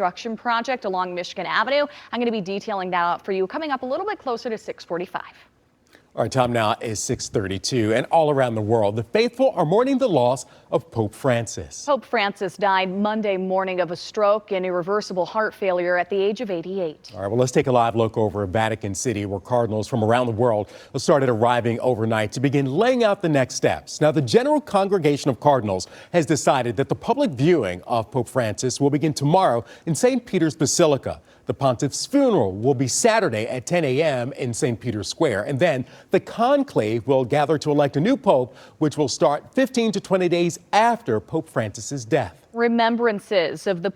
construction project along Michigan Avenue. I'm going to be detailing that out for you coming up a little bit closer to 6:45. Our time now is 6:32, and all around the world, the faithful are mourning the loss of Pope Francis. Pope Francis died Monday morning of a stroke and irreversible heart failure at the age of 88. All right, well, let's take a live look over Vatican City, where cardinals from around the world started arriving overnight to begin laying out the next steps. Now, the General Congregation of Cardinals has decided that the public viewing of Pope Francis will begin tomorrow in St. Peter's Basilica. The pontiff's funeral will be Saturday at 10 a.m. in St. Peter's Square. And then the conclave will gather to elect a new pope, which will start 15 to 20 days after Pope Francis's death. Remembrances of the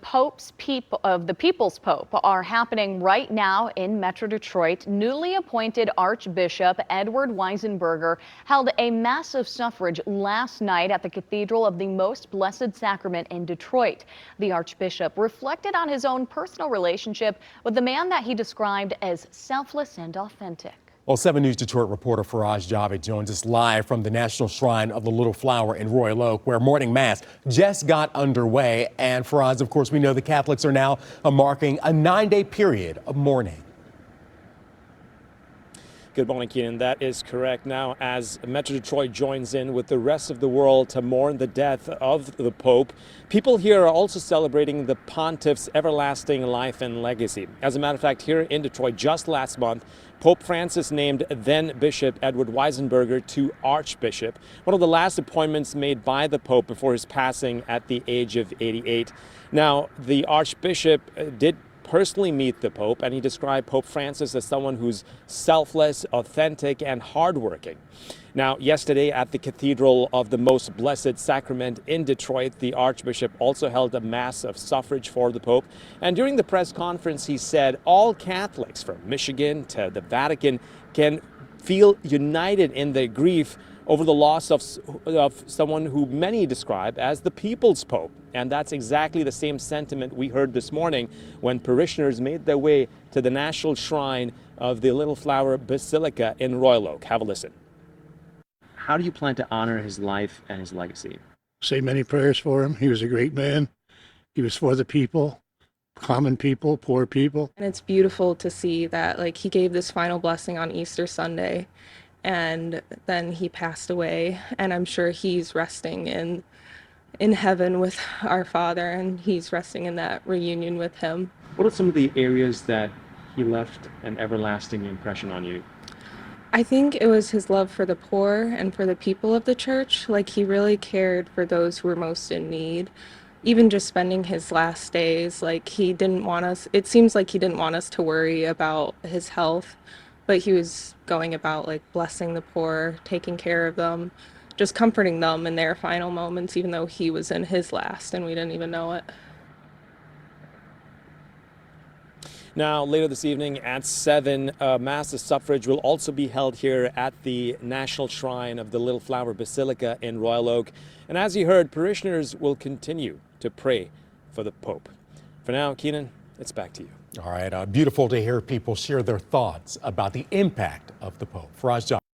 People's Pope are happening right now in Metro Detroit. Newly appointed Archbishop Edward Weisenberger held a massive suffrage last night at the Cathedral of the Most Blessed Sacrament in Detroit. The Archbishop reflected on his own personal relationship with the man that he described as selfless and authentic. Well, 7 News Detroit reporter Faraz Javed joins us live from the National Shrine of the Little Flower in Royal Oak, where morning mass just got underway. And Faraz, of course, we know the Catholics are now marking a 9-day period of mourning. Good morning, Keenan. That is correct. Now, as Metro Detroit joins in with the rest of the world to mourn the death of the Pope, people here are also celebrating the Pontiff's everlasting life and legacy. As a matter of fact, here in Detroit, just last month, Pope Francis named then Bishop Edward Weisenberger to Archbishop, one of the last appointments made by the Pope before his passing at the age of 88. Now, the Archbishop did personally meet the Pope, and he described Pope Francis as someone who's selfless, authentic, and hardworking. Now, yesterday at the Cathedral of the Most Blessed Sacrament in Detroit, the Archbishop also held a mass of suffrage for the Pope. And during the press conference, he said all Catholics from Michigan to the Vatican can feel united in their grief over the loss of someone who many describe as the People's Pope. And that's exactly the same sentiment we heard this morning when parishioners made their way to the National Shrine of the Little Flower Basilica in Royal Oak. Have a listen. How do you plan to honor his life and his legacy? Say many prayers for him. He was a great man. He was for the people, common people, poor people. And it's beautiful to see that, like, he gave this final blessing on Easter Sunday, and then he passed away, and I'm sure he's resting in heaven with our Father, and he's resting in that reunion with him. What are some of the areas that he left an everlasting impression on you? I think it was his love for the poor and for the people of the church. Like, he really cared for those who were most in need. Even just spending his last days, like, he didn't want us, it seems like he didn't want us to worry about his health, but he was going about, like, blessing the poor, taking care of them, just comforting them in their final moments, even though he was in his last and we didn't even know it. Now, later this evening at 7, mass of suffrage will also be held here at the National Shrine of the Little Flower Basilica in Royal Oak. And as you heard, parishioners will continue to pray for the Pope. For now, Keenan, it's back to you. All right, beautiful to hear people share their thoughts about the impact of the Pope. Faraz Javed.